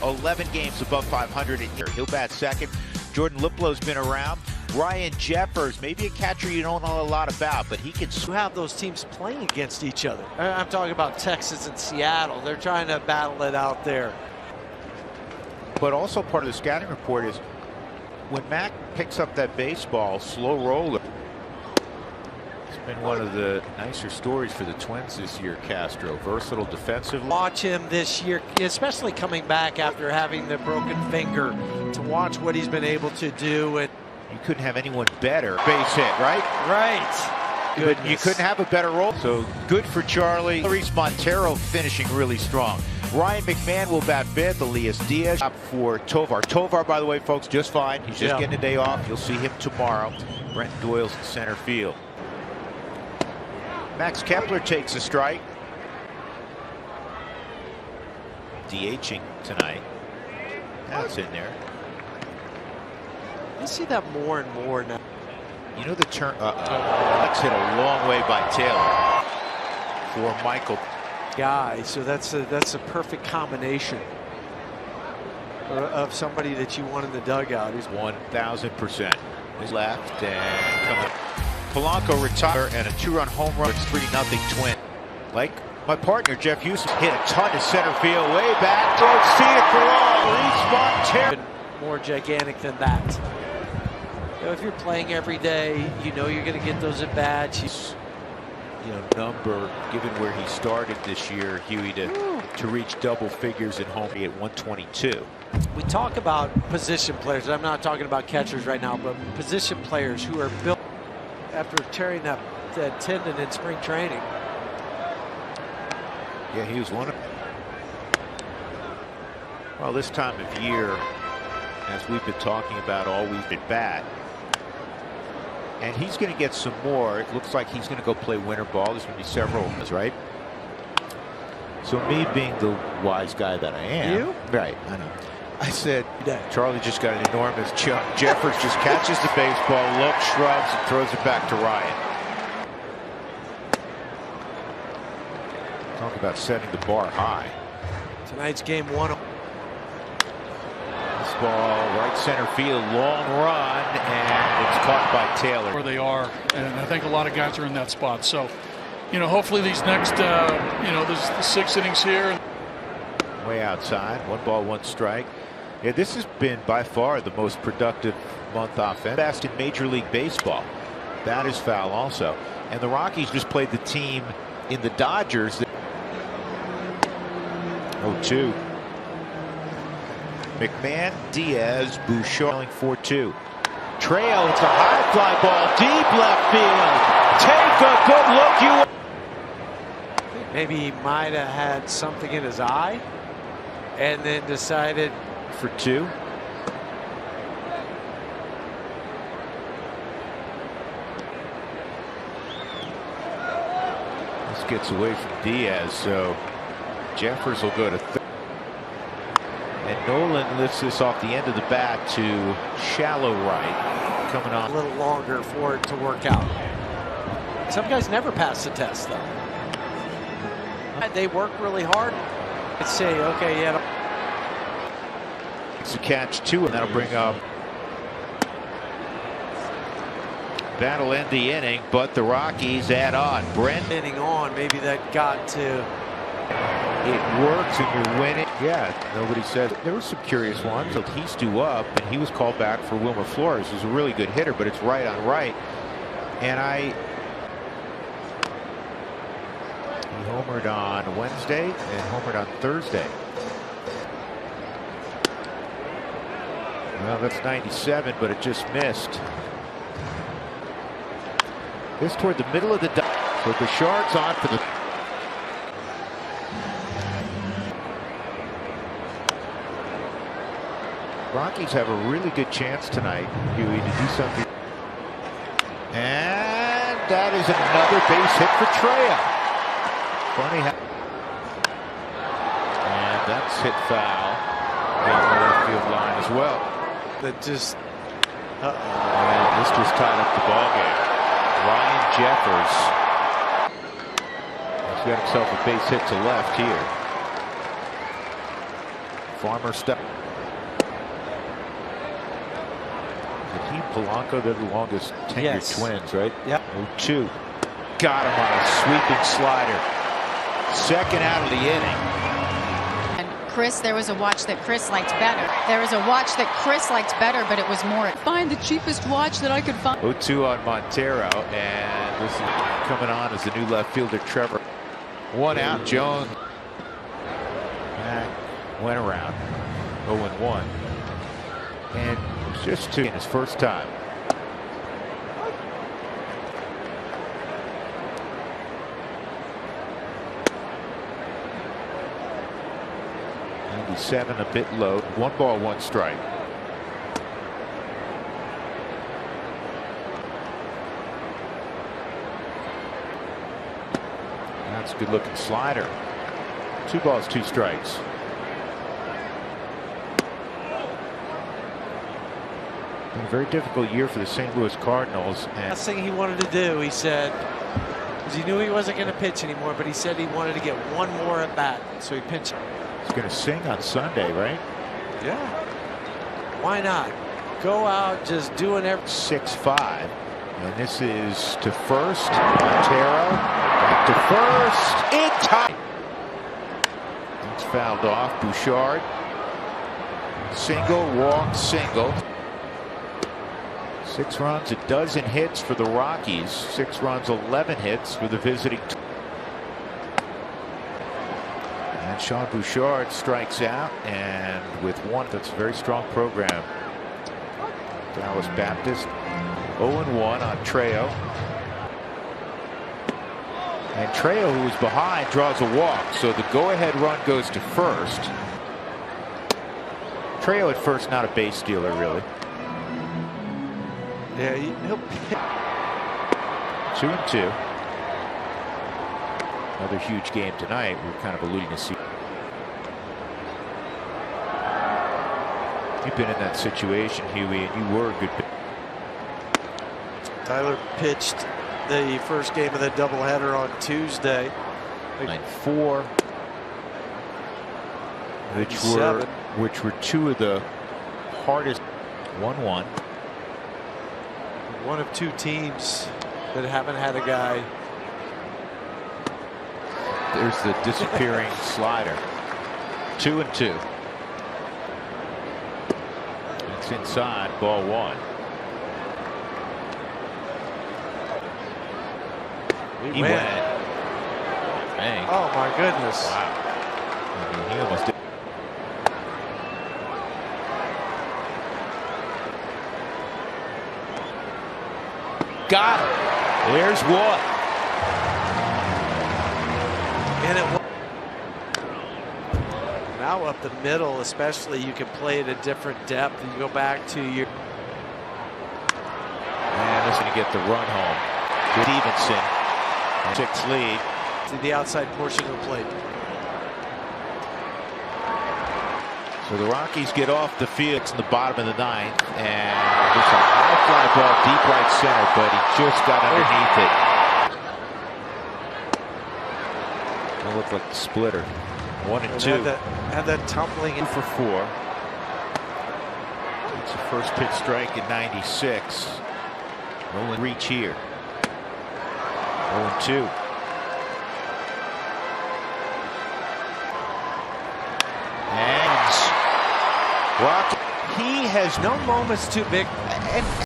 11 games above 500 a year. He'll bat second. Jordan Liplow's been around. Ryan Jeffers, maybe a catcher you don't know a lot about, but he can have those teams playing against each other. I'm talking about Texas and Seattle. They're trying to battle it out there. But also part of the scouting report is when Mac picks up that baseball, slow roller. It's been one of the nicer stories for the Twins this year, Castro. Versatile defensively. Watch him this year, especially coming back after having the broken finger, to watch what he's been able to do. And you couldn't have anyone better. Base hit, right? Right. Goodness. You couldn't have a better role. So good for Charlie. Luis Montero finishing really strong. Ryan McMahon will bat fifth. Elias Diaz for Tovar. Tovar, by the way, folks, just fine. He's just getting a day off. You'll see him tomorrow. Brent Doyle's in center field. Max Kepler takes a strike. DHing tonight. That's in there. I see that more and more now. You know the turn. That's hit a long way by Taylor for Michael. Guy, so that's a perfect combination of somebody that you want in the dugout. He's 1,000%. His left and coming. Polanco retired and a 2-run home run. It's 3-0 Twin. Like my partner Jeff Houston hit a ton to center field, way back. Don't see it for all. Luis Montero. More gigantic than that. You know, if you're playing every day, you know you're going to get those at bats. You know, number given where he started this year, Huey, to reach double figures at home at 122. We talk about position players. I'm not talking about catchers right now, but position players who are built after tearing that tendon in spring training. Yeah, he was one of them. Well, this time of year, as we've been talking about all week at bat, and he's going to get some more. It looks like he's going to go play winter ball. There's going to be several of us, right? So me being the wise guy that I am. You? Right, I know. I said, Charlie just got an enormous chunk. Jeffers just catches the baseball, looks, shrugs, and throws it back to Ryan. Talk about setting the bar high. Tonight's game 1. Ball right center field, long run, and it's caught by Taylor. Where they are, and I think a lot of guys are in that spot. So, you know, hopefully these next, there's the 6 innings here. Way outside, 1 ball, 1 strike. Yeah, this has been by far the most productive month offense. Best in Major League Baseball. That is foul also. And the Rockies just played the team in the Dodgers. 0-2. McMahon, Diaz, Bouchard 4-2. Trail, it's a high fly ball, deep left field. Take a good look. Maybe he might have had something in his eye and then decided for 2. This gets away from Diaz, so Jeffers will go to 3rd. And Nolan lifts this off the end of the bat to shallow right. Coming on a little longer for it to work out. Some guys never pass the test, though. They work really hard. Let's say, okay, yeah. It's a catch 2, and that'll bring up. That'll end the inning, but the Rockies add on. Brent inning on, maybe that got to. It works and you're winning. Yeah, nobody said. There were some curious ones. He's due up, and he was called back for Wilmer Flores, who's a really good hitter, but it's right on right. And he homered on Wednesday and homered on Thursday. Well, that's 97, but it just missed. This toward the middle of the diamond. So Bouchard's on for the. Rockies have a really good chance tonight, Huey, to do something. And that is another base hit for Treya. Funny how. And that's hit foul down the left field line as well. That just. And this just tied up the ball game. Ryan Jeffers has got himself a base hit to left here. Farmer stuff. He Polanco, they're the longest tenured twins, right? Yep. 0-2. Got him on a sweeping slider. Second out of the inning. And Chris, there was a watch that Chris liked better. There was a watch that Chris liked better, but it was more. Find the cheapest watch that I could find. 0-2 on Montero, and this is coming on as the new left fielder, Trevor. One out, Jones. Went around 0-1, and just two in his first time. '97 a bit low. 1 ball, 1 strike. That's a good looking slider. 2 balls, 2 strikes. Been a very difficult year for the St. Louis Cardinals. And last thing he wanted to do, he said, because he knew he wasn't going to pitch anymore, but he said he wanted to get one more at bat, so he pinched. He's going to sing on Sunday, right? Yeah. Why not? Go out just doing everything. 6-5. And this is to first. Montero back to first. In time. It's fouled off. Bouchard. Single, walk, single. 6 runs, a dozen hits for the Rockies. 6 runs, 11 hits for the visiting. And Sean Bouchard strikes out, and with 1, that's a very strong program. Dallas Baptist 0-1 on Trejo. And Trejo, who was behind, draws a walk, so the go-ahead run goes to first. Trejo at first, not a base stealer, really. Yeah, he'll 2-2. Another huge game tonight. We're kind of alluding to see. You've been in that situation, Huey, and you were a good. Tyler pitched the first game of the doubleheader on Tuesday. 9-4, which were 2 of the hardest. 1-1. One of 2 teams that haven't had a guy. There's the disappearing slider. 2-2. It's inside, ball 1. He went. Dang. Oh my goodness. Wow. I mean, he almost did. Got it. There's 1. And it now up the middle, especially, you can play at a different depth. You go back to your. And this is going to get the run home. Stevenson. 6 lead. To the outside portion of the plate. So the Rockies get off the field in the bottom of the 9th, and there's a high fly ball deep right center, but he just got underneath it. It looked like the splitter. 1-2. Had that tumbling in 2 for 4. It's a first pitch strike in 96. Rolling reach here. 0-2. And Rock, he has no moments too big. And